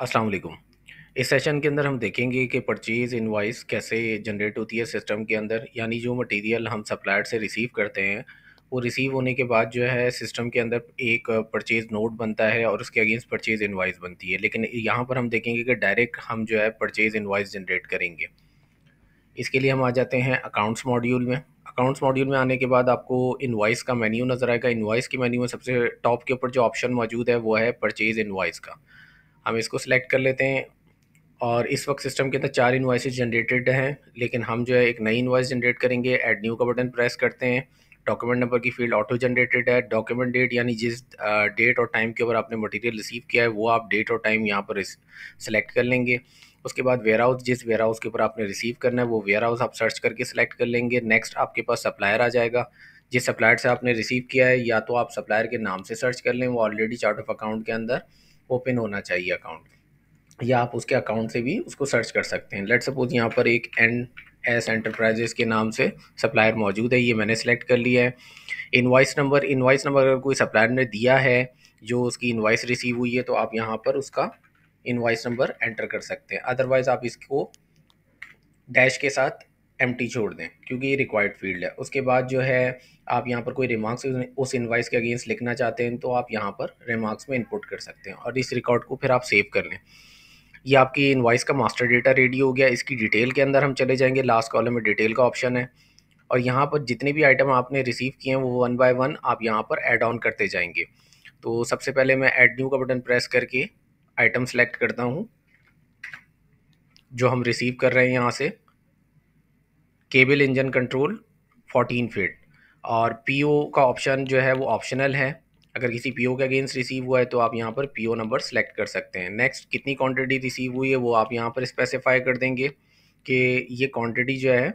अस्सलाम वालेकुम। इस सेशन के अंदर हम देखेंगे कि परचेज़ इनवॉइस कैसे जनरेट होती है सिस्टम के अंदर, यानी जो मटेरियल हम सप्लायर से रिसीव करते हैं, वो रिसीव होने के बाद जो है सिस्टम के अंदर एक परचेज़ नोट बनता है और उसके अगेंस्ट परचेज़ इनवॉइस बनती है। लेकिन यहाँ पर हम देखेंगे कि डायरेक्ट हम जो है परचेज़ इनवॉइस जनरेट करेंगे। इसके लिए हम आ जाते हैं अकाउंट्स मॉड्यूल में। अकाउंट्स मॉड्यूल में आने के बाद आपको इनवॉइस का मेन्यू नज़र आएगा। इनवॉइस के मेन्यू में सबसे टॉप के ऊपर जो ऑप्शन मौजूद है वो है परचेज़ इनवॉइस का। हम इसको सिलेक्ट कर लेते हैं और इस वक्त सिस्टम के अंदर 4 इनवॉइसेस जनरेटेड हैं, लेकिन हम जो है एक नई इनवॉइस जनरेट करेंगे। ऐड न्यू का बटन प्रेस करते हैं। डॉक्यूमेंट नंबर की फील्ड ऑटो जनरेटेड है। डॉक्यूमेंट डेट यानी जिस डेट और टाइम के ऊपर आपने मटेरियल रिसीव किया है वो आप डेट और टाइम यहाँ पर सेलेक्ट कर लेंगे। उसके बाद वेयर हाउस, जिस वेयर हाउस के ऊपर आपने रिसीव करना है वो वेयर हाउस आप सर्च करके सिलेक्ट कर लेंगे। नेक्स्ट आपके पास सप्लायर आ जाएगा। जिस सप्लायर से आपने रिसीव किया है या तो आप सप्लायर के नाम से सर्च कर लें, वो ऑलरेडी चार्ट ऑफ अकाउंट के अंदर ओपन होना चाहिए अकाउंट, या आप उसके अकाउंट से भी उसको सर्च कर सकते हैं। लेट सपोज यहाँ पर एक एन एस एंटरप्राइजेस के नाम से सप्लायर मौजूद है, ये मैंने सेलेक्ट कर लिया है। इनवॉइस नंबर अगर कोई सप्लायर ने दिया है जो उसकी इनवॉइस रिसीव हुई है तो आप यहाँ पर उसका इनवॉइस नंबर एंटर कर सकते हैं। अदरवाइज आप इसको डैश के साथ एम्प्टी छोड़ दें क्योंकि ये रिक्वायर्ड फील्ड है। उसके बाद जो है आप यहाँ पर कोई रिमार्क्स उस इनवाइस के अगेंस्ट लिखना चाहते हैं तो आप यहाँ पर रिमार्क्स में इनपुट कर सकते हैं और इस रिकॉर्ड को फिर आप सेव कर लें। ये आपकी इनवाइस का मास्टर डेटा रेडी हो गया। इसकी डिटेल के अंदर हम चले जाएंगे। लास्ट कॉलम में डिटेल का ऑप्शन है और यहाँ पर जितने भी आइटम आपने रिसीव किए हैं वो वन बाय वन आप यहाँ पर ऐड ऑन करते जाएंगे। तो सबसे पहले मैं ऐड न्यू का बटन प्रेस करके आइटम सेलेक्ट करता हूँ जो हम रिसीव कर रहे हैं यहाँ से। केबल इंजन कंट्रोल 14 फीट और पीओ का ऑप्शन जो है वो ऑप्शनल है। अगर किसी पीओ के अगेंस्ट रिसीव हुआ है तो आप यहाँ पर पीओ नंबर सेलेक्ट कर सकते हैं। नेक्स्ट कितनी क्वांटिटी रिसीव हुई है वो आप यहाँ पर स्पेसिफाई कर देंगे कि ये क्वांटिटी जो है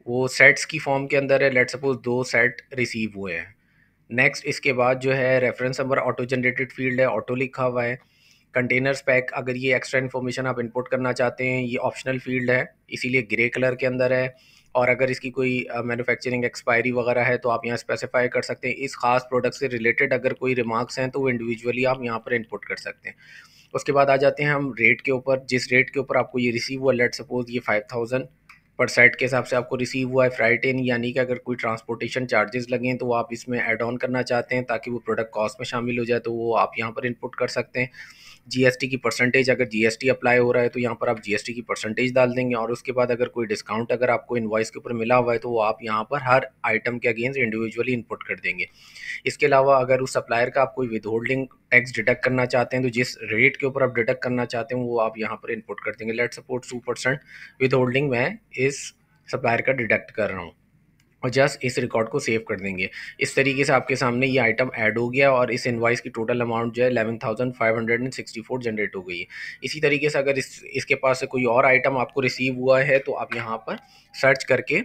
वो सेट्स की फॉर्म के अंदर है। लेट सपोज 2 सेट रिसीव हुए हैं। नेक्स्ट इसके बाद जो है reference number auto generated field है, ऑटो लिखा हुआ है। कंटेनर्स पैक, अगर ये एक्स्ट्रा इन्फॉर्मेशन आप इंपुट करना चाहते हैं ये ऑप्शनल फील्ड है, इसीलिए ग्रे कलर के अंदर है। और अगर इसकी कोई मैन्युफैक्चरिंग एक्सपायरी वगैरह है तो आप यहाँ स्पेसिफाई कर सकते हैं। इस खास प्रोडक्ट से रिलेटेड अगर कोई रिमार्क्स हैं तो वो इंडिविजुअली आप यहाँ पर इंपुट कर सकते हैं। उसके बाद आ जाते हैं हम रेट के ऊपर। जिस रेट के ऊपर आपको ये रिसीव हुआ, लेट सपोज ये 5000 पर सेट के हिसाब से आपको रिसीव हुआ है। फ्राइट इन यानी कि अगर कोई ट्रांसपोर्टेशन चार्जेस लगें तो वो आप इसमें ऐड ऑन करना चाहते हैं ताकि वो प्रोडक्ट कॉस्ट में शामिल हो जाए तो वो आप यहाँ पर इनपुट कर सकते हैं। जीएसटी की परसेंटेज, अगर जीएसटी अप्लाई हो रहा है तो यहाँ पर आप जीएसटी की परसेंटेज डाल देंगे। और उसके बाद अगर कोई डिस्काउंट अगर आपको इनवॉइस के ऊपर मिला हुआ है तो वो आप यहाँ पर हर आइटम के अगेंस्ट इंडिविजुअली इनपुट कर देंगे। इसके अलावा अगर उस सप्लायर का आप कोई विदहोल्डिंग टैक्स डिडक्ट करना चाहते हैं तो जिस रेट के ऊपर आप डिडक्ट करना चाहते हैं वो आप यहाँ पर इनपुट कर देंगे। लेट सपोज 2% विदहोल्डिंग मैं इस सप्लायर का डिडक्ट कर रहा हूँ और जस्ट इस रिकॉर्ड को सेव कर देंगे। इस तरीके से आपके सामने ये आइटम ऐड हो गया और इस इनवाइस की टोटल अमाउंट जो है 11,564 जनरेट हो गई है। इसी तरीके से अगर इसके पास से कोई और आइटम आपको रिसीव हुआ है तो आप यहाँ पर सर्च करके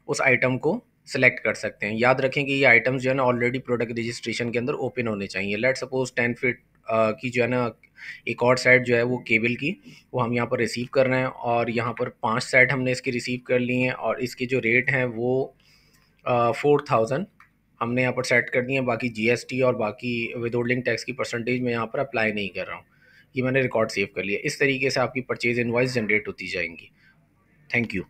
उस आइटम को सेलेक्ट कर सकते हैं। याद रखें कि ये आइटम्स जो है ना ऑलरेडी प्रोडक्ट रजिस्ट्रेशन के अंदर ओपन होने चाहिए। लेट सपोज 10 फीट की जो है ना एक और सेट जो है वो केबल की, वो हम यहाँ पर रिसीव कर रहे हैं और यहाँ पर 5 सेट हमने इसकी रिसीव कर लिए हैं और इसके जो रेट हैं वो 4000 हमने यहाँ पर सेट कर दिए हैं। बाकी जीएसटी और बाकी विदहोल्डिंग टैक्स की परसेंटेज मैं यहाँ पर अप्लाई नहीं कर रहा हूँ। ये मैंने रिकॉर्ड सेव कर लिया। इस तरीके से आपकी परचेज इनवॉइस जनरेट होती जाएंगी। Thank you.